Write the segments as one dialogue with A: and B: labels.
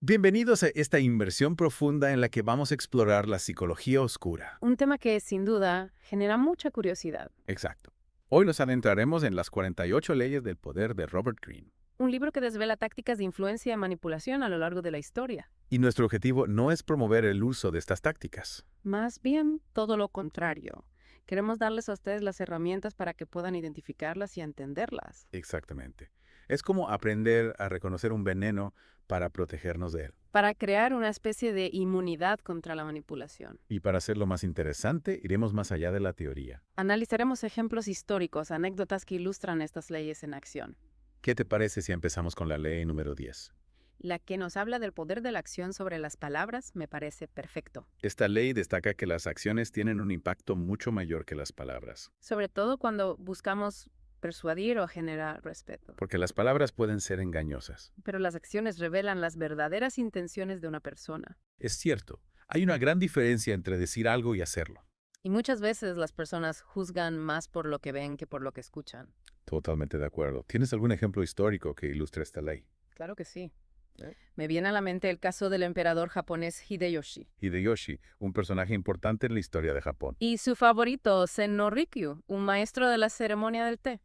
A: Bienvenidos a esta inmersión profunda en la que vamos a explorar la psicología oscura.
B: Un tema que, sin duda, genera mucha curiosidad.
A: Exacto. Hoy nos adentraremos en las 48 leyes del poder de Robert Greene.
B: Un libro que desvela tácticas de influencia y manipulación a lo largo de la historia.
A: Y nuestro objetivo no es promover el uso de estas tácticas.
B: Más bien, todo lo contrario. Queremos darles a ustedes las herramientas para que puedan identificarlas y entenderlas.
A: Exactamente. Es como aprender a reconocer un veneno para protegernos de él.
B: Para crear una especie de inmunidad contra la manipulación.
A: Y para hacerlo más interesante, iremos más allá de la teoría.
B: Analizaremos ejemplos históricos, anécdotas que ilustran estas leyes en acción.
A: ¿Qué te parece si empezamos con la ley número 10?
B: La que nos habla del poder de la acción sobre las palabras me parece perfecto.
A: Esta ley destaca que las acciones tienen un impacto mucho mayor que las palabras,
B: Sobre todo cuando buscamos persuadir o generar respeto.
A: porque las palabras pueden ser engañosas.
B: Pero las acciones revelan las verdaderas intenciones de una persona.
A: Es cierto, hay una gran diferencia entre decir algo y hacerlo.
B: Y muchas veces las personas juzgan más por lo que ven que por lo que escuchan.
A: Totalmente de acuerdo. ¿Tienes algún ejemplo histórico que ilustre esta ley?
B: Claro que sí.
A: ¿Eh?
B: Me viene a la mente el caso del emperador japonés Hideyoshi.
A: Hideyoshi, un personaje importante en la historia de Japón.
B: Y su favorito, Senno Rikyu, un maestro de la ceremonia del té.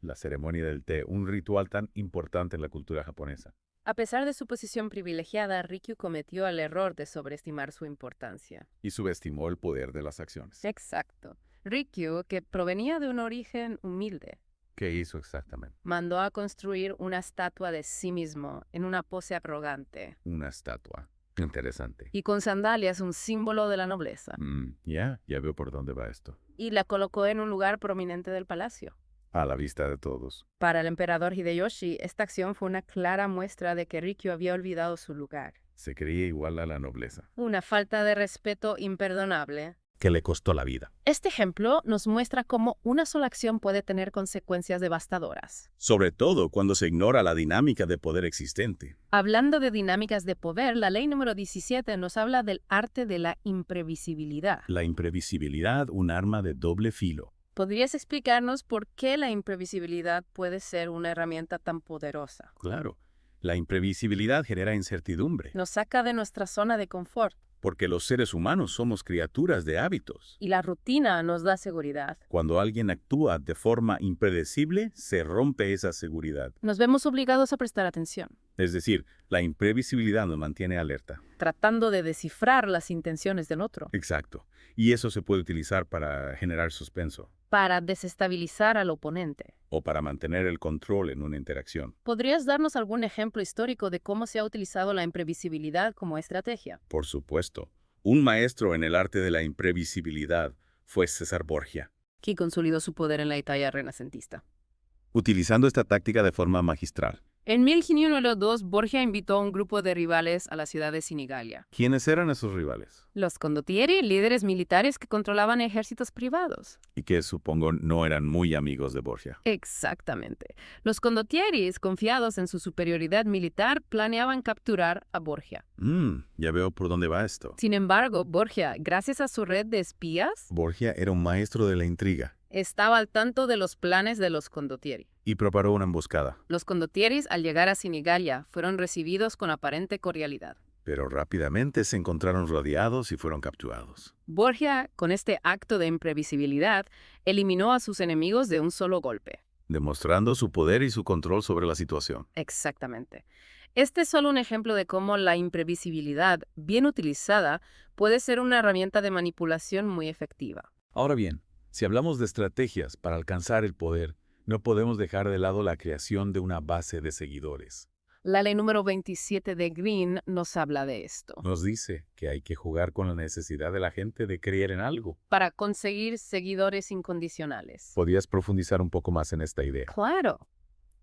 A: La ceremonia del té, un ritual tan importante en la cultura japonesa.
B: A pesar de su posición privilegiada, Rikyu cometió el error de sobreestimar su importancia.
A: Y subestimó el poder de las acciones.
B: Exacto. Rikyu, que provenía de un origen humilde,
A: ¿Qué hizo exactamente?
B: mandó a construir una estatua de sí mismo en una pose arrogante
A: Una estatua. Interesante.
B: y con sandalias, un símbolo de la nobleza,
A: Ya veo por dónde va esto.
B: y la colocó en un lugar prominente del palacio.
A: A la vista de todos.
B: Para el emperador Hideyoshi, esta acción fue una clara muestra de que Rikyu había olvidado su lugar.
A: Se creía igual a la nobleza.
B: Una falta de respeto imperdonable.
A: Que le costó la vida.
B: Este ejemplo nos muestra cómo una sola acción puede tener consecuencias devastadoras.
C: Sobre todo cuando se ignora la dinámica de poder existente.
B: Hablando de dinámicas de poder, la ley número 17 nos habla del arte de la imprevisibilidad.
C: La imprevisibilidad, un arma de doble filo.
B: ¿Podrías explicarnos por qué la imprevisibilidad puede ser una herramienta tan poderosa?
C: Claro, la imprevisibilidad genera incertidumbre,
B: Nos saca de nuestra zona de confort
C: porque los seres humanos somos criaturas de hábitos.
B: y la rutina nos da seguridad.
C: Cuando alguien actúa de forma impredecible, se rompe esa seguridad.
B: Nos vemos obligados a prestar atención,
C: Es decir, la imprevisibilidad nos mantiene alerta.
B: tratando de descifrar las intenciones del otro,
C: Exacto. Y eso se puede utilizar para generar suspenso
B: para desestabilizar al oponente.
C: o para mantener el control en una interacción.
B: ¿Podrías darnos algún ejemplo histórico de cómo se ha utilizado la imprevisibilidad como estrategia?
C: Por supuesto, un maestro en el arte de la imprevisibilidad fue César Borgia.
B: Que consolidó su poder en la Italia renacentista.
C: Utilizando esta táctica de forma magistral.
B: En 1502, Borgia invitó a un grupo de rivales a la ciudad de Sinigalia.
A: ¿Quiénes eran esos rivales?
B: Los condottieri, líderes militares que controlaban ejércitos privados.
A: Y que supongo no eran muy amigos de Borgia.
B: Exactamente. Los condottieris, confiados en su superioridad militar, planeaban capturar a Borgia.
A: Ya veo por dónde va esto.
B: Sin embargo, Borgia, gracias a su red de espías,
A: Borgia era un maestro de la intriga
B: estaba al tanto de los planes de los condottieri.
A: y preparó una emboscada.
B: Los condottieris, al llegar a Sinigalia, fueron recibidos con aparente cordialidad.
A: Pero rápidamente se encontraron rodeados y fueron capturados.
B: Borgia, con este acto de imprevisibilidad, eliminó a sus enemigos de un solo golpe.
A: Demostrando su poder y su control sobre la situación.
B: Exactamente. Este es solo un ejemplo de cómo la imprevisibilidad, bien utilizada, puede ser una herramienta de manipulación muy efectiva.
A: Ahora bien, si hablamos de estrategias para alcanzar el poder, no podemos dejar de lado la creación de una base de seguidores.
B: La ley número 27 de Greene nos habla de esto.
A: Nos dice que hay que jugar con la necesidad de la gente de creer en algo.
B: Para conseguir seguidores incondicionales.
A: ¿Podrías profundizar un poco más en esta idea?
B: Claro.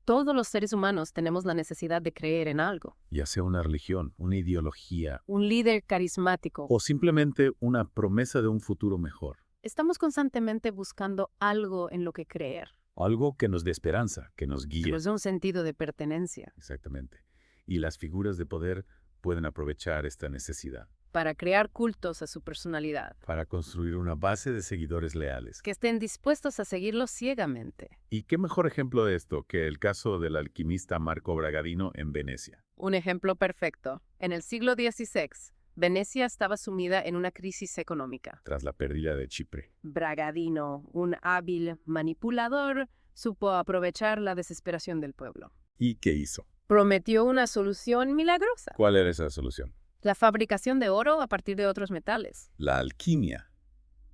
B: Todos los seres humanos tenemos la necesidad de creer en algo.
A: Ya sea una religión, una ideología
B: Un líder carismático.
A: o simplemente una promesa de un futuro mejor.
B: Estamos constantemente buscando algo en lo que creer.
A: Algo que nos dé esperanza, que nos guíe.
B: Nos da un sentido de pertenencia.
A: Exactamente. Y las figuras de poder pueden aprovechar esta necesidad
B: Para crear cultos a su personalidad.
A: para construir una base de seguidores leales.
B: Que estén dispuestos a seguirlo ciegamente.
A: ¿Y qué mejor ejemplo de esto que el caso del alquimista Marco Bragadino en Venecia?
B: Un ejemplo perfecto. En el siglo XVI, Venecia estaba sumida en una crisis económica.
A: Tras la pérdida de Chipre.
B: Bragadino, un hábil manipulador, supo aprovechar la desesperación del pueblo.
A: ¿Y qué hizo?
B: Prometió una solución milagrosa.
A: ¿Cuál era esa solución?
B: La fabricación de oro a partir de otros metales.
A: La alquimia.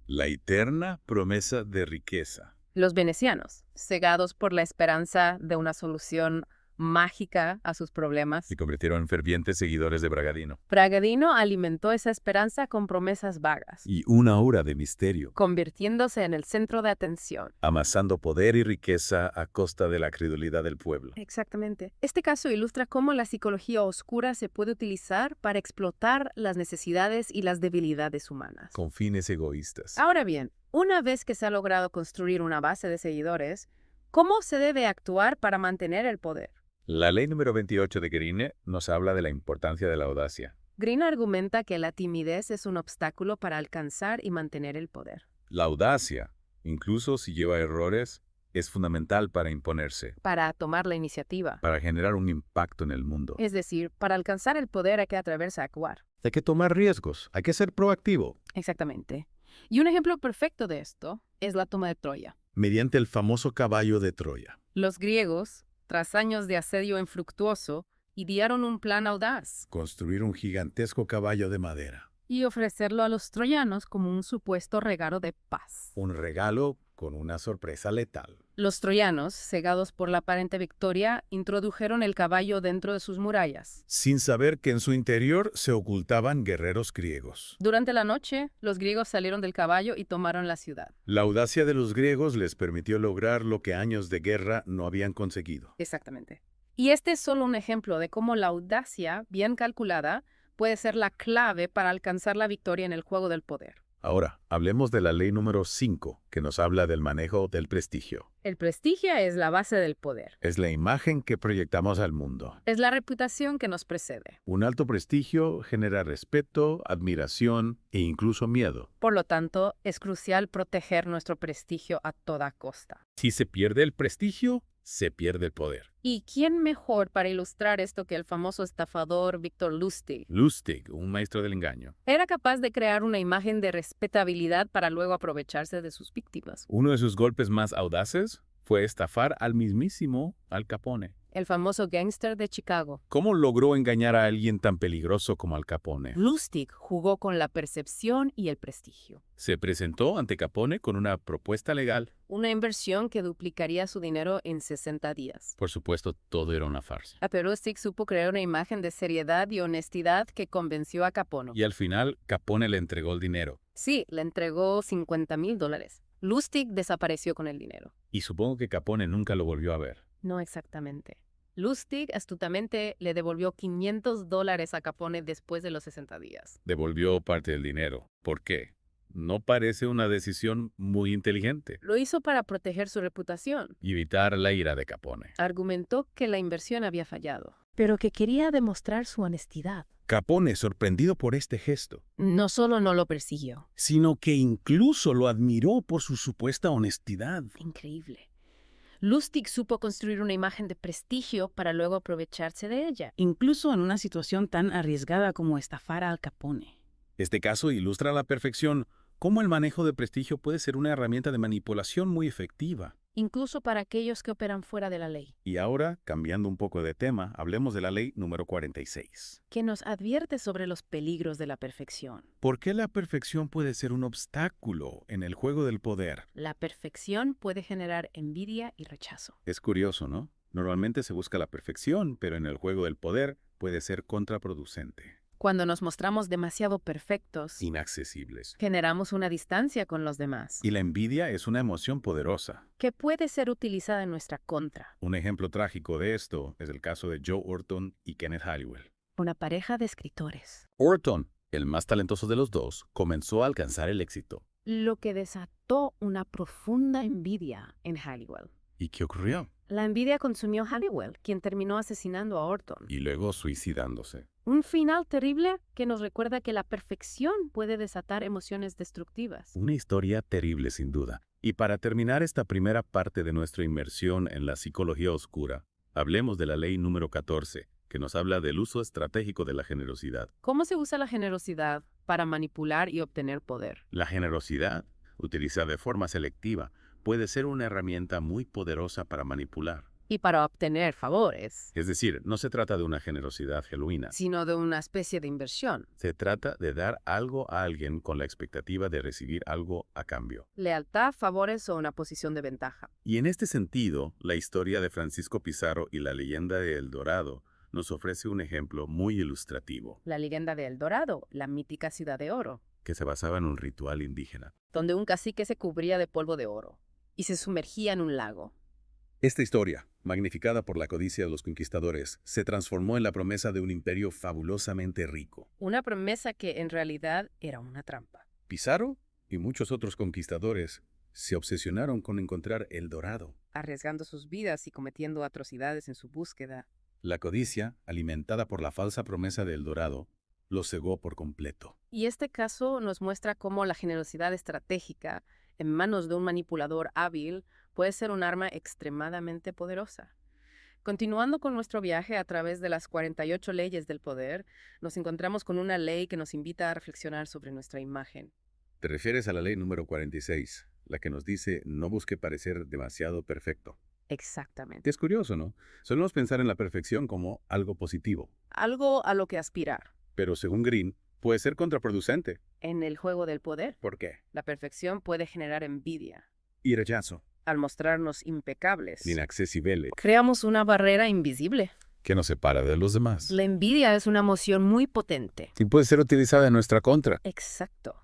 A: La eterna promesa de riqueza.
B: Los venecianos, cegados por la esperanza de una solución mágica a sus problemas,
A: Se convirtieron en fervientes seguidores de Bragadino.
B: Bragadino alimentó esa esperanza con promesas vagas,
A: Y una aura de misterio,
B: convirtiéndose en el centro de atención.
A: amasando poder y riqueza a costa de la credulidad del pueblo.
B: Exactamente. Este caso ilustra cómo la psicología oscura se puede utilizar para explotar las necesidades y las debilidades humanas.
A: Con fines egoístas.
B: Ahora bien, una vez que se ha logrado construir una base de seguidores, ¿cómo se debe actuar para mantener el poder?
A: La ley número 28 de Greene nos habla de la importancia de la audacia.
B: Greene argumenta que la timidez es un obstáculo para alcanzar y mantener el poder.
A: La audacia, incluso si lleva errores, es fundamental para imponerse,
B: Para tomar la iniciativa.
A: para generar un impacto en el mundo.
B: Es decir, para alcanzar el poder hay que atreverse a actuar.
A: Hay que tomar riesgos, hay que ser proactivo.
B: Exactamente. Y un ejemplo perfecto de esto es la toma de Troya.
A: Mediante el famoso caballo de Troya.
B: Los griegos, tras años de asedio infructuoso, idearon un plan audaz
A: Construir un gigantesco caballo de madera.
B: y ofrecerlo a los troyanos como un supuesto regalo de paz.
A: Un regalo con una sorpresa letal.
B: Los troyanos, cegados por la aparente victoria, introdujeron el caballo dentro de sus murallas.
A: Sin saber que en su interior se ocultaban guerreros griegos.
B: Durante la noche, los griegos salieron del caballo y tomaron la ciudad.
A: La audacia de los griegos les permitió lograr lo que años de guerra no habían conseguido.
B: Exactamente. Y este es solo un ejemplo de cómo la audacia, bien calculada, puede ser la clave para alcanzar la victoria en el juego del poder.
A: Ahora, hablemos de la ley número 5, que nos habla del manejo del prestigio.
B: El prestigio es la base del poder.
A: Es la imagen que proyectamos al mundo.
B: Es la reputación que nos precede.
A: Un alto prestigio genera respeto, admiración e incluso miedo.
B: Por lo tanto, es crucial proteger nuestro prestigio a toda costa.
A: Si se pierde el prestigio, se pierde el poder.
B: ¿Y quién mejor para ilustrar esto que el famoso estafador Victor Lustig?
A: Lustig, un maestro del engaño.
B: Era capaz de crear una imagen de respetabilidad para luego aprovecharse de sus víctimas.
A: Uno de sus golpes más audaces fue estafar al mismísimo Al Capone.
B: El famoso gángster de Chicago.
A: ¿Cómo logró engañar a alguien tan peligroso como Al Capone?
B: Lustig jugó con la percepción y el prestigio.
A: Se presentó ante Capone con una propuesta legal.
B: Una inversión que duplicaría su dinero en 60 días.
A: Por supuesto, todo era una farsa.
B: Pero Lustig supo crear una imagen de seriedad y honestidad que convenció a Capone.
A: Y al final, Capone le entregó el dinero.
B: Sí, le entregó $50,000. Lustig desapareció con el dinero.
A: Y supongo que Capone nunca lo volvió a ver.
B: No exactamente. Lustig astutamente le devolvió $500 a Capone después de los 60 días.
A: Devolvió parte del dinero. ¿Por qué? No parece una decisión muy inteligente.
B: Lo hizo para proteger su reputación.
A: Y evitar la ira de Capone.
B: Argumentó que la inversión había fallado, pero que quería demostrar su honestidad.
A: Capone, sorprendido por este gesto,
B: No solo no lo persiguió.
A: sino que incluso lo admiró por su supuesta honestidad.
B: Increíble. Lustig supo construir una imagen de prestigio para luego aprovecharse de ella.
D: incluso en una situación tan arriesgada como estafar a Al Capone.
A: Este caso ilustra a la perfección cómo el manejo de prestigio puede ser una herramienta de manipulación muy efectiva.
B: Incluso para aquellos que operan fuera de la ley,
A: Y ahora, cambiando un poco de tema, hablemos de la ley número 46.
B: que nos advierte sobre los peligros de la perfección.
A: ¿Por qué la perfección puede ser un obstáculo en el juego del poder?
B: La perfección puede generar envidia y rechazo.
A: Es curioso, ¿no? Normalmente se busca la perfección, pero en el juego del poder puede ser contraproducente.
B: Cuando nos mostramos demasiado perfectos,
A: Inaccesibles.
B: generamos una distancia con los demás,
A: Y la envidia es una emoción poderosa.
B: que puede ser utilizada en nuestra contra.
A: Un ejemplo trágico de esto es el caso de Joe Orton y Kenneth Halliwell.
B: Una pareja de escritores.
A: Orton, el más talentoso de los dos, comenzó a alcanzar el éxito.
B: Lo que desató una profunda envidia en Halliwell.
A: ¿Y qué ocurrió?
B: La envidia consumió a Halliwell, quien terminó asesinando a Orton.
A: Y luego suicidándose.
B: Un final terrible que nos recuerda que la perfección puede desatar emociones destructivas.
A: Una historia terrible sin duda. Y para terminar esta primera parte de nuestra inmersión en la psicología oscura, hablemos de la ley número 14,
C: que nos habla del uso estratégico de la generosidad.
B: ¿Cómo se usa la generosidad para manipular y obtener poder?
C: La generosidad, utilizada de forma selectiva, puede ser una herramienta muy poderosa para manipular.
B: Y para obtener favores,
C: Es decir, no se trata de una generosidad genuina.
B: sino de una especie de inversión.
C: Se trata de dar algo a alguien con la expectativa de recibir algo a cambio.
B: Lealtad, favores o una posición de ventaja.
C: Y en este sentido, la historia de Francisco Pizarro y la leyenda de El Dorado nos ofrece un ejemplo muy ilustrativo,
B: La leyenda de El Dorado, la mítica ciudad de oro,
C: que se basaba en un ritual indígena.
B: donde un cacique se cubría de polvo de oro y se sumergía en un lago.
C: Esta historia, magnificada por la codicia de los conquistadores, se transformó en la promesa de un imperio fabulosamente rico.
B: Una promesa que en realidad era una trampa.
C: Pizarro y muchos otros conquistadores se obsesionaron con encontrar El Dorado.
B: Arriesgando sus vidas y cometiendo atrocidades en su búsqueda.
C: La codicia, alimentada por la falsa promesa de El Dorado, los cegó por completo.
B: Y este caso nos muestra cómo la generosidad estratégica en manos de un manipulador hábil puede ser un arma extremadamente poderosa. Continuando con nuestro viaje a través de las 48 leyes del poder, nos encontramos con una ley que nos invita a reflexionar sobre nuestra imagen.
C: Te refieres a la ley número 46, la que nos dice no busque parecer demasiado perfecto.
B: Exactamente.
C: Es curioso, ¿no? Solemos pensar en la perfección como algo positivo,
B: Algo a lo que aspirar.
C: pero según Green, puede ser contraproducente.
B: En el juego del poder,
C: ¿Por qué?
B: la perfección puede generar envidia.
C: Y rechazo.
B: Al mostrarnos impecables,
C: Inaccesible.
B: creamos una barrera invisible.
A: Que nos separa de los demás.
B: La envidia es una emoción muy potente.
A: Y puede ser utilizada en nuestra contra.
B: Exacto.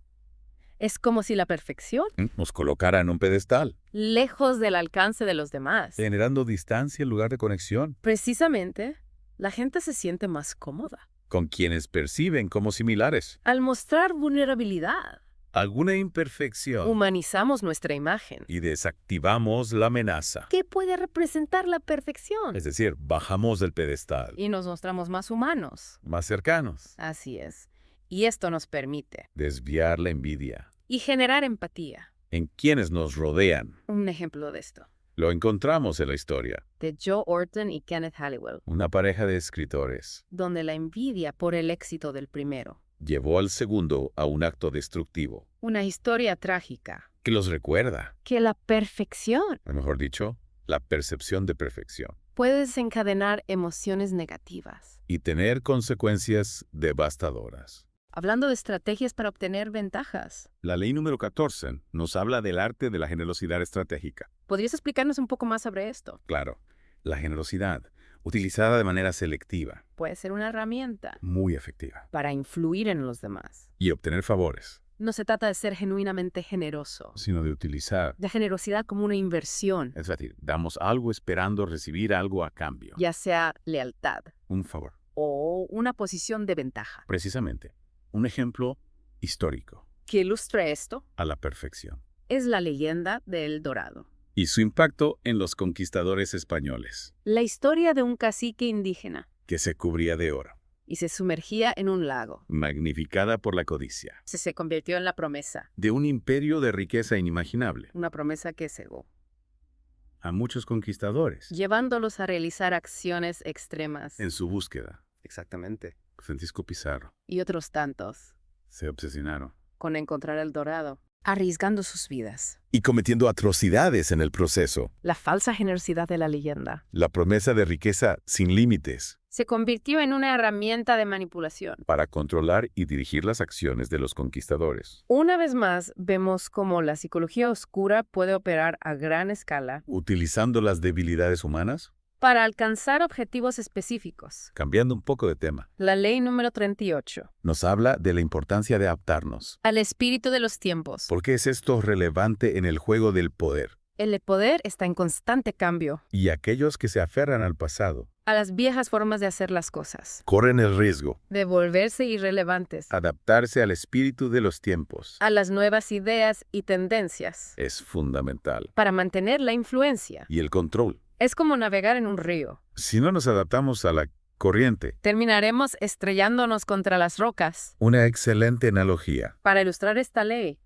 B: Es como si la perfección,
A: Nos colocara en un pedestal,
B: lejos del alcance de los demás.
A: generando distancia en lugar de conexión,
B: Precisamente, la gente se siente más cómoda.
A: con quienes perciben como similares.
B: Al mostrar vulnerabilidad,
A: Alguna imperfección.
B: humanizamos nuestra imagen.
A: Y desactivamos la amenaza.
B: ¿Qué puede representar la perfección?
A: Es decir, bajamos del pedestal.
B: Y nos mostramos más humanos.
A: Más cercanos.
B: Así es. Y esto nos permite.
A: Desviar la envidia.
B: Y generar empatía.
A: En quienes nos rodean.
B: Un ejemplo de esto.
A: Lo encontramos en la historia.
B: De Joe Orton y Kenneth Halliwell,
A: Una pareja de escritores
B: donde la envidia por el éxito del primero.
A: llevó al segundo a un acto destructivo.
B: Una historia trágica.
A: Que los recuerda.
B: Que la perfección
A: O mejor dicho, la percepción de perfección.
B: puede desencadenar emociones negativas.
A: Y tener consecuencias devastadoras.
B: Hablando de estrategias para obtener ventajas,
C: La ley número 14 nos habla del arte de la generosidad estratégica.
B: ¿podrías explicarnos un poco más sobre esto?
C: Claro, la generosidad, utilizada de manera selectiva,
B: Puede ser una herramienta
C: muy efectiva,
B: para influir en los demás.
C: y obtener favores,
B: No se trata de ser genuinamente generoso,
C: sino de utilizar.
B: de generosidad como una inversión,
C: Es decir, damos algo esperando recibir algo a cambio.
B: ya sea lealtad
C: Un favor.
B: o una posición de ventaja.
C: Precisamente, un ejemplo histórico
B: Que ilustre esto
C: a la perfección.
B: es la leyenda de El Dorado.
C: Y su impacto en los conquistadores españoles,
B: La historia de un cacique indígena
C: que se cubría de oro,
B: y se sumergía en un lago.
C: magnificada por la codicia,
B: Se convirtió en la promesa,
C: de un imperio de riqueza inimaginable,
B: una promesa que cegó,
C: a muchos conquistadores
B: llevándolos a realizar acciones extremas.
C: en su búsqueda.
E: Exactamente.
C: Francisco Pizarro
B: Y otros tantos,
C: se obsesionaron.
B: con encontrar el dorado, arriesgando sus vidas.
A: Y cometiendo atrocidades en el proceso.
B: La falsa generosidad de la leyenda
A: La promesa de riqueza sin límites.
B: se convirtió en una herramienta de manipulación.
C: Para controlar y dirigir las acciones de los conquistadores,
B: Una vez más, vemos cómo la psicología oscura puede operar a gran escala
A: Utilizando las debilidades humanas.
B: para alcanzar objetivos específicos.
A: Cambiando un poco de tema.
B: La ley número 38.
A: Nos habla de la importancia de adaptarnos.
B: Al espíritu de los tiempos.
A: ¿Por qué es esto relevante en el juego del poder?
B: El poder está en constante cambio.
A: Y aquellos que se aferran al pasado
B: A las viejas formas de hacer las cosas.
A: corren el riesgo.
B: De volverse irrelevantes.
A: Adaptarse al espíritu de los tiempos
B: A las nuevas ideas y tendencias.
A: es fundamental.
B: Para mantener la influencia.
A: Y el control.
B: Es como navegar en un río.
A: Si no nos adaptamos a la corriente.
B: Terminaremos estrellándonos contra las rocas.
A: Una excelente analogía.
B: Para ilustrar esta ley,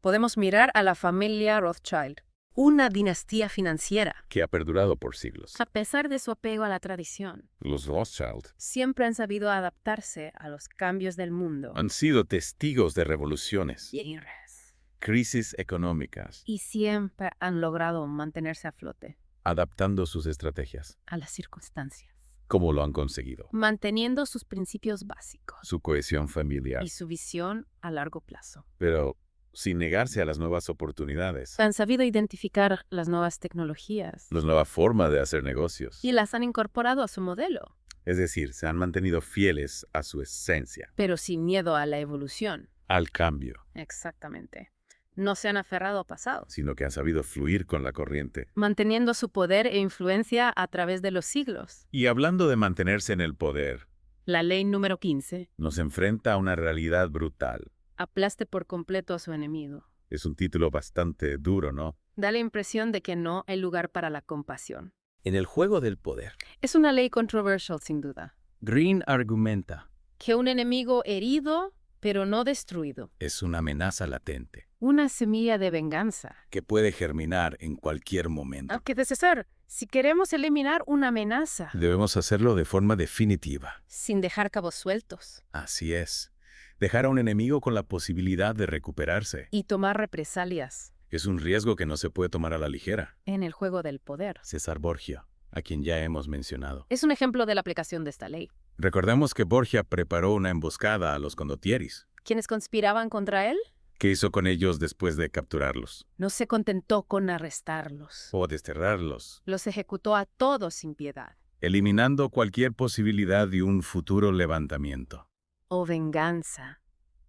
B: podemos mirar a la familia Rothschild. una dinastía financiera.
C: que ha perdurado por siglos.
B: A pesar de su apego a la tradición,
C: Los Rothschild
B: siempre han sabido adaptarse a los cambios del mundo.
C: han sido testigos de revoluciones,
B: Yes.
C: crisis económicas,
B: Y siempre han logrado mantenerse a flote
C: adaptando sus estrategias.
B: a las circunstancias,
C: ¿Cómo lo han conseguido?
B: manteniendo sus principios básicos
C: Su cohesión familiar,
B: y su visión a largo plazo.
C: pero sin negarse a las nuevas oportunidades,
B: Han sabido identificar las nuevas tecnologías
C: la nueva forma de hacer negocios.
B: y las han incorporado a su modelo,
C: Es decir, se han mantenido fieles a su esencia,
B: pero sin miedo a la evolución.
C: al cambio,
B: Exactamente. No se han aferrado a pasados,
C: sino que han sabido fluir con la corriente.
B: manteniendo su poder e influencia a través de los siglos.
C: Y hablando de mantenerse en el poder,
B: La ley número 15,
C: nos enfrenta a una realidad brutal.
B: aplaste por completo a su enemigo.
C: Es un título bastante duro, ¿no?
B: Da la impresión de que no hay lugar para la compasión.
E: En el juego del poder,
B: Es una ley controversial, sin duda.
E: Green argumenta,
B: Que un enemigo herido, pero no destruido.
E: es una amenaza latente,
B: Una semilla de venganza.
E: que puede germinar en cualquier momento.
B: Aunque de César, si queremos eliminar una amenaza,
C: Debemos hacerlo de forma definitiva.
B: sin dejar cabos sueltos,
C: Así es. Dejar a un enemigo con la posibilidad de recuperarse
B: y tomar represalias
C: es un riesgo que no se puede tomar a la ligera.
B: en el juego del poder.
C: César Borgia, a quien ya hemos mencionado.
B: Es un ejemplo de la aplicación de esta ley.
C: Recordemos que Borgia preparó una emboscada a los condottieris.
B: ¿Quienes conspiraban contra él?
C: ¿Qué hizo con ellos después de capturarlos?
B: No se contentó con arrestarlos.
C: O desterrarlos,
B: Los ejecutó a todos sin piedad.
C: eliminando cualquier posibilidad de un futuro levantamiento.
B: O venganza.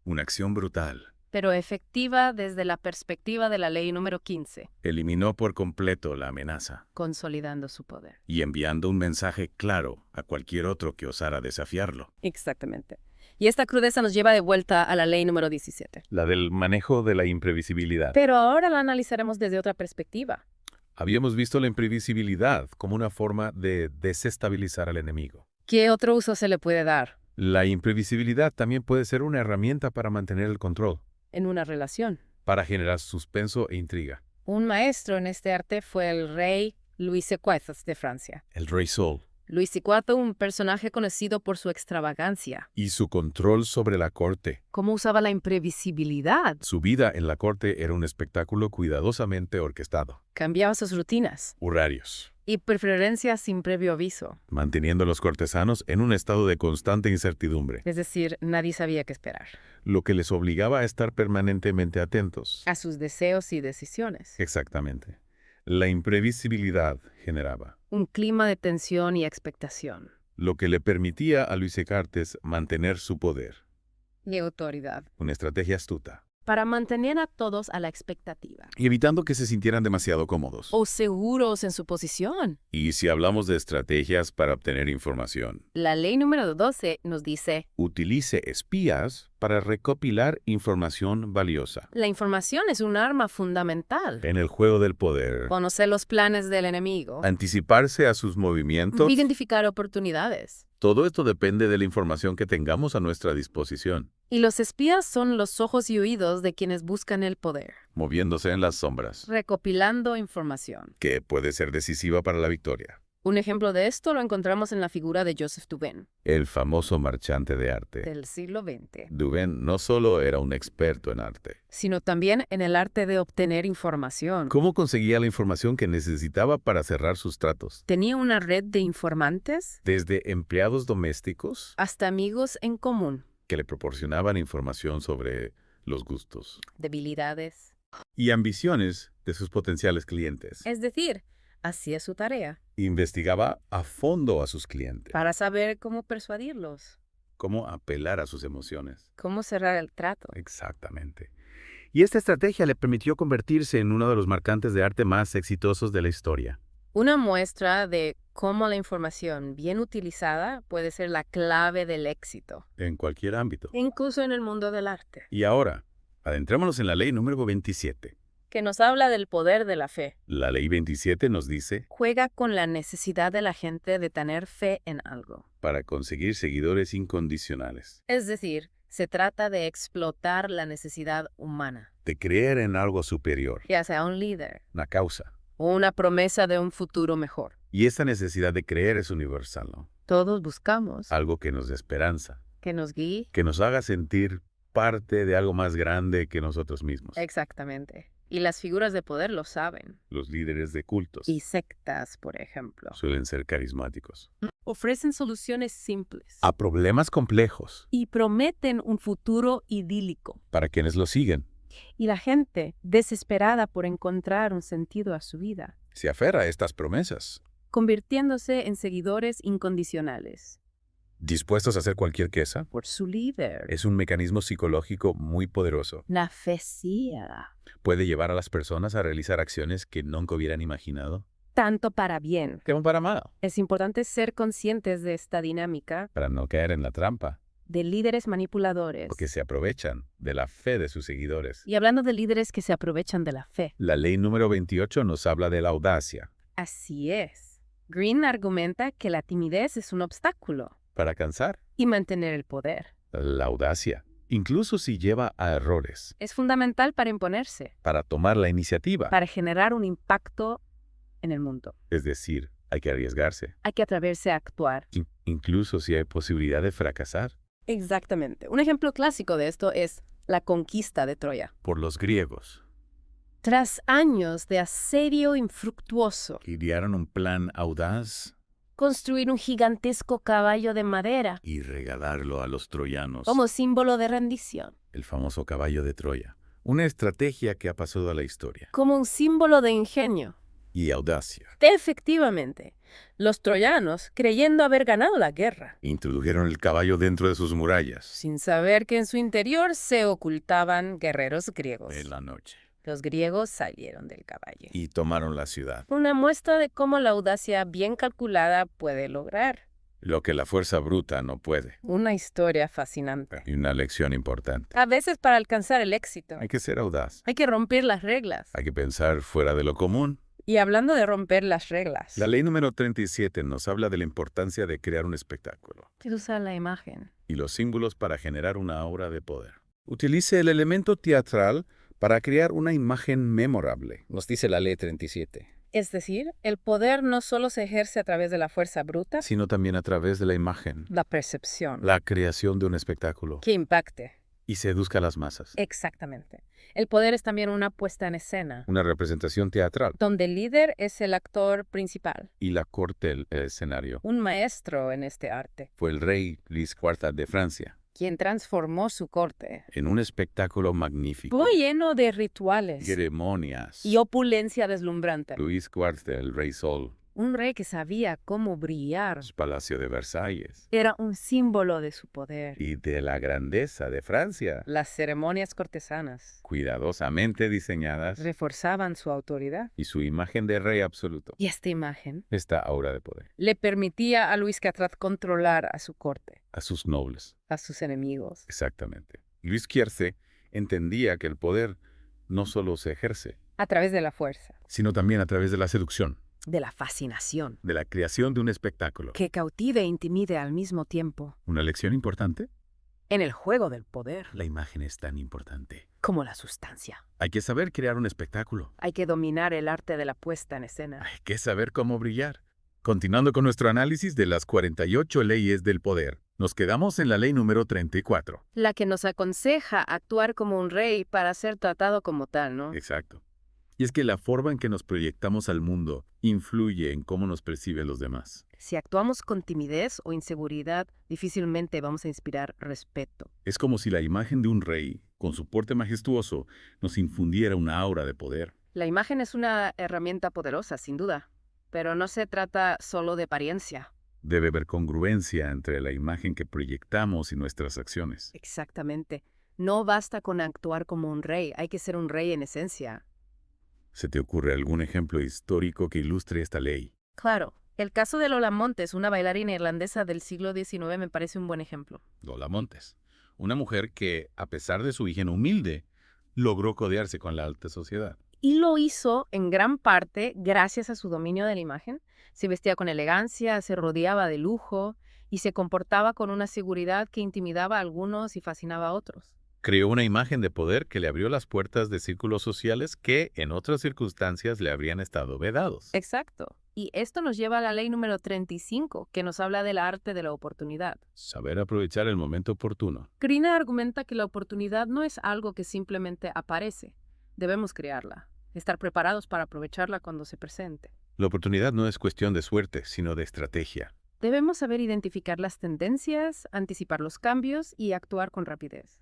C: Una acción brutal.
B: Pero efectiva desde la perspectiva de la ley número 15,
C: Eliminó por completo la amenaza
B: consolidando su poder.
C: y enviando un mensaje claro a cualquier otro que osara desafiarlo.
B: Exactamente. Y esta crudeza nos lleva de vuelta a la ley número 17.
C: La del manejo de la imprevisibilidad.
B: Pero ahora la analizaremos desde otra perspectiva.
A: Habíamos visto la imprevisibilidad como una forma de desestabilizar al enemigo.
B: ¿Qué otro uso se le puede dar
A: La imprevisibilidad también puede ser una herramienta para mantener el control,
B: en una relación?
A: para generar suspenso e intriga.
B: Un maestro en este arte fue el rey Luis IV de Francia.
A: El Rey Sol
B: Luis IV, un personaje conocido por su extravagancia.
A: y su control sobre la corte.
B: ¿Cómo usaba la imprevisibilidad?
A: Su vida en la corte era un espectáculo cuidadosamente orquestado.
B: Cambiaba sus rutinas
A: Horarios,
B: y preferencias sin previo aviso.
A: manteniendo a los cortesanos en un estado de constante incertidumbre,
B: Es decir, nadie sabía qué esperar.
A: lo que les obligaba a estar permanentemente atentos.
B: A sus deseos y decisiones.
A: Exactamente. La imprevisibilidad generaba,
B: Un clima de tensión y expectación.
A: lo que le permitía a Luis Ecartes mantener su poder.
B: Y autoridad.
A: Una estrategia astuta.
B: Para mantener a todos a la expectativa.
A: Y evitando que se sintieran demasiado cómodos.
B: O seguros en su posición.
C: Y si hablamos de estrategias para obtener información,
B: La ley número 12 nos dice,
C: utilice espías para recopilar información valiosa.
B: la información es un arma fundamental.
C: En el juego del poder,
B: Conocer los planes del enemigo.
C: anticiparse a sus movimientos,
B: Identificar oportunidades.
C: todo esto depende de la información que tengamos a nuestra disposición,
B: Y los espías son los ojos y oídos de quienes buscan el poder,
C: moviéndose en las sombras,
B: recopilando información.
C: que puede ser decisiva para la victoria.
B: Un ejemplo de esto lo encontramos en la figura de Joseph Douben,
C: El famoso marchante de arte.
B: del siglo XX,
C: Douben no solo era un experto en arte.
B: sino también en el arte de obtener información.
C: ¿Cómo conseguía la información que necesitaba para cerrar sus tratos?
B: Tenía una red de informantes,
C: Desde empleados domésticos
B: hasta amigos en común,
C: que le proporcionaban información sobre los gustos
B: debilidades.
A: Y ambiciones de sus potenciales clientes.
B: Es decir, hacía su tarea
A: Investigaba a fondo a sus clientes.
B: para saber cómo persuadirlos,
C: cómo apelar a sus emociones.
B: cómo cerrar el trato.
A: Exactamente. Y esta estrategia le permitió convertirse en uno de los marcantes de arte más exitosos de la historia.
B: Una muestra de cómo la información bien utilizada puede ser la clave del éxito,
C: En cualquier ámbito.
B: incluso en el mundo del arte.
A: Y ahora, adentrémonos en la ley número 27.
B: que nos habla del poder de la fe.
C: La ley 27 nos dice,
B: Juega con la necesidad de la gente de tener fe en algo.
C: para conseguir seguidores incondicionales,
B: Es decir, se trata de explotar la necesidad humana,
C: de creer en algo superior,
B: ya sea un líder
C: una causa.
B: o una promesa de un futuro mejor.
C: Y esta necesidad de creer es universal, ¿no?
B: Todos buscamos
C: Algo que nos dé esperanza,
B: que nos guíe.
C: que nos haga sentir parte de algo más grande que nosotros mismos.
B: Exactamente. Y las figuras de poder lo saben.
C: Los líderes de cultos
B: Y sectas, por ejemplo,
C: suelen ser carismáticos.
B: ofrecen soluciones simples
C: A problemas complejos,
B: y prometen un futuro idílico.
C: para quienes lo siguen,
B: Y la gente, desesperada por encontrar un sentido a su vida,
C: se aferra a estas promesas,
B: convirtiéndose en seguidores incondicionales
C: dispuestos a hacer cualquier cosa.
B: por su líder.
C: Es un mecanismo psicológico muy poderoso.
B: La fe ciega,
C: Puede llevar a las personas a realizar acciones que nunca hubieran imaginado.
B: tanto para bien.
C: ¿Qué para mal?
B: Es importante ser conscientes de esta dinámica
C: Para no caer en la trampa,
B: de líderes manipuladores.
C: porque se aprovechan de la fe de sus seguidores.
B: Y hablando de líderes que se aprovechan de la fe.
C: La ley número 28 nos habla de la audacia.
B: Así es. Green argumenta que la timidez es un obstáculo
C: Para alcanzar
B: y mantener el poder.
C: la audacia, incluso si lleva a errores,
B: Es fundamental para imponerse,
C: para tomar la iniciativa.
B: para generar un impacto en el mundo.
C: Es decir, hay que arriesgarse,
B: Hay que atreverse a actuar.
C: incluso si hay posibilidad de fracasar.
B: Exactamente. Un ejemplo clásico de esto es la conquista de Troya.
C: Por los griegos,
B: Tras años de asedio infructuoso,
C: que idearon un plan audaz
B: construir un gigantesco caballo de madera
C: y regalarlo a los troyanos.
B: como símbolo de rendición,
C: El famoso caballo de Troya. Una estrategia que ha pasado a la historia.
B: como un símbolo de ingenio.
C: Y audacia.
B: Efectivamente, los troyanos, creyendo haber ganado la guerra,
C: Introdujeron el caballo dentro de sus murallas.
B: sin saber que en su interior se ocultaban guerreros griegos.
C: En la noche.
B: Los griegos salieron del caballo.
C: Y tomaron la ciudad.
B: Una muestra de cómo la audacia bien calculada puede lograr.
C: Lo que la fuerza bruta no puede.
B: Una historia fascinante.
C: Y una lección importante.
B: A veces para alcanzar el éxito,
C: Hay que ser audaz.
B: hay que romper las reglas.
C: Hay que pensar fuera de lo común.
B: Y hablando de romper las reglas,
C: La ley número 37 nos habla de la importancia de crear un espectáculo
B: que usa la imagen.
C: y los símbolos para generar una aura de poder. Utilice el elemento teatral para crear una imagen memorable, nos dice la ley 37,
B: Es decir, el poder no solo se ejerce a través de la fuerza bruta,
C: sino también a través de la imagen,
B: la percepción,
C: la creación de un espectáculo
B: que impacte.
C: y seduzca a las masas.
B: Exactamente. El poder es también una puesta en escena,
C: Una representación teatral
B: donde el líder es el actor principal,
C: y la corte el escenario.
B: un maestro en este arte,
C: Fue el rey Luis IV de Francia
B: quien transformó su corte.
C: en un espectáculo magnífico.
B: Muy lleno de rituales
C: Ceremonias.
B: y opulencia deslumbrante.
C: Luis IV, el rey Sol,
B: Un rey que sabía cómo brillar.
C: el Palacio de Versalles
B: Era un símbolo de su poder.
C: y de la grandeza de Francia,
B: Las ceremonias cortesanas
C: cuidadosamente diseñadas
B: reforzaban su autoridad.
C: y su imagen de rey absoluto.
B: Y esta imagen
C: Esta aura de poder
B: le permitía a Luis XIV controlar a su corte,
C: a sus nobles.
B: a sus enemigos.
C: Exactamente. Luis XIV entendía que el poder no solo se ejerce,
B: A través de la fuerza,
C: sino también a través de la seducción,
B: de la fascinación,
C: de la creación de un espectáculo.
B: que cautive e intimide al mismo tiempo.
C: ¿Una lección importante?
B: En el juego del poder,
C: La imagen es tan importante.
B: como la sustancia.
C: Hay que saber crear un espectáculo.
B: Hay que dominar el arte de la puesta en escena.
C: Hay que saber cómo brillar. Continuando con nuestro análisis de las 48 leyes del poder, nos quedamos en la ley número 34.
B: La que nos aconseja actuar como un rey para ser tratado como tal, ¿no?
C: Exacto. Y es que la forma en que nos proyectamos al mundo influye en cómo nos perciben los demás.
B: Si actuamos con timidez o inseguridad, difícilmente vamos a inspirar respeto.
C: Es como si la imagen de un rey, con su porte majestuoso, nos infundiera una aura de poder.
B: La imagen es una herramienta poderosa, sin duda, pero no se trata solo de apariencia.
C: Debe haber congruencia entre la imagen que proyectamos y nuestras acciones.
B: Exactamente. No basta con actuar como un rey, hay que ser un rey en esencia.
C: ¿Se te ocurre algún ejemplo histórico que ilustre esta ley?
B: Claro, el caso de Lola Montes, una bailarina irlandesa del siglo XIX, me parece un buen ejemplo.
C: Lola Montes, una mujer que, a pesar de su origen humilde, logró codearse con la alta sociedad.
B: Y lo hizo en gran parte gracias a su dominio de la imagen. Se vestía con elegancia, se rodeaba de lujo y se comportaba con una seguridad que intimidaba a algunos y fascinaba a otros.
C: Creó una imagen de poder que le abrió las puertas de círculos sociales que, en otras circunstancias, le habrían estado vedados.
B: Exacto. Y esto nos lleva a la ley número 35, que nos habla del arte de la oportunidad.
C: Saber aprovechar el momento oportuno.
B: Krina argumenta que la oportunidad no es algo que simplemente aparece. Debemos crearla, estar preparados para aprovecharla cuando se presente.
C: La oportunidad no es cuestión de suerte, sino de estrategia.
B: Debemos saber identificar las tendencias, anticipar los cambios y actuar con rapidez.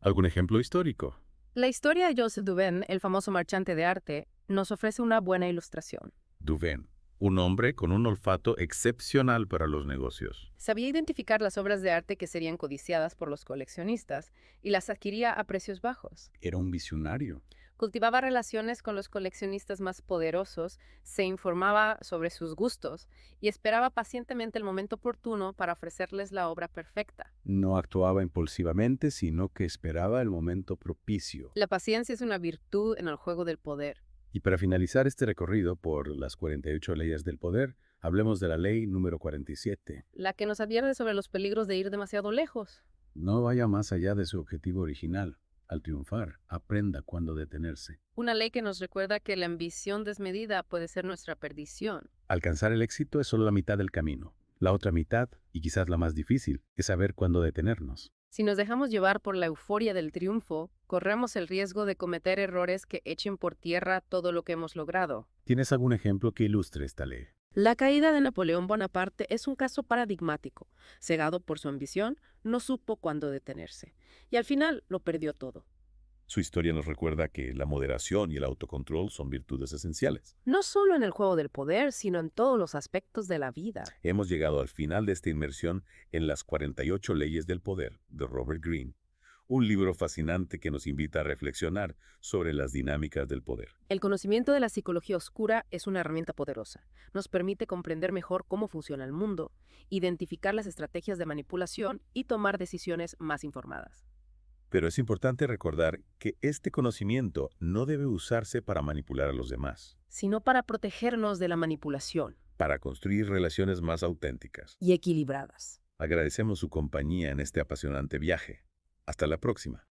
C: ¿Algún ejemplo histórico?
B: La historia de Joseph Duven, el famoso marchante de arte, nos ofrece una buena ilustración.
C: Duven, un hombre con un olfato excepcional para los negocios.
B: Sabía identificar las obras de arte que serían codiciadas por los coleccionistas y las adquiría a precios bajos.
C: Era un visionario.
B: Cultivaba relaciones con los coleccionistas más poderosos, se informaba sobre sus gustos y esperaba pacientemente el momento oportuno para ofrecerles la obra perfecta.
C: No actuaba impulsivamente, sino que esperaba el momento propicio.
B: La paciencia es una virtud en el juego del poder.
C: Y para finalizar este recorrido por las 48 leyes del poder, hablemos de la ley número 47.
B: La que nos advierte sobre los peligros de ir demasiado lejos.
C: No vaya más allá de su objetivo original. Al triunfar, aprenda cuándo detenerse.
B: Una ley que nos recuerda que la ambición desmedida puede ser nuestra perdición.
C: Alcanzar el éxito es solo la mitad del camino. La otra mitad, y quizás la más difícil, es saber cuándo detenernos.
B: Si nos dejamos llevar por la euforia del triunfo, corremos el riesgo de cometer errores que echen por tierra todo lo que hemos logrado.
C: ¿Tienes algún ejemplo que ilustre esta ley?
B: La caída de Napoleón Bonaparte es un caso paradigmático. Cegado por su ambición, no supo cuándo detenerse. Y al final lo perdió todo.
A: Su historia nos recuerda que la moderación y el autocontrol son virtudes esenciales.
B: No solo en el juego del poder, sino en todos los aspectos de la vida.
A: Hemos llegado al final de esta inmersión en las 48 leyes del poder de Robert Greene, un libro fascinante que nos invita a reflexionar sobre las dinámicas del poder.
B: El conocimiento de la psicología oscura es una herramienta poderosa. Nos permite comprender mejor cómo funciona el mundo, identificar las estrategias de manipulación y tomar decisiones más informadas.
A: Pero es importante recordar que este conocimiento no debe usarse para manipular a los demás,
B: Sino para protegernos de la manipulación.
A: para construir relaciones más auténticas.
B: Y equilibradas.
A: Agradecemos su compañía en este apasionante viaje. Hasta la próxima.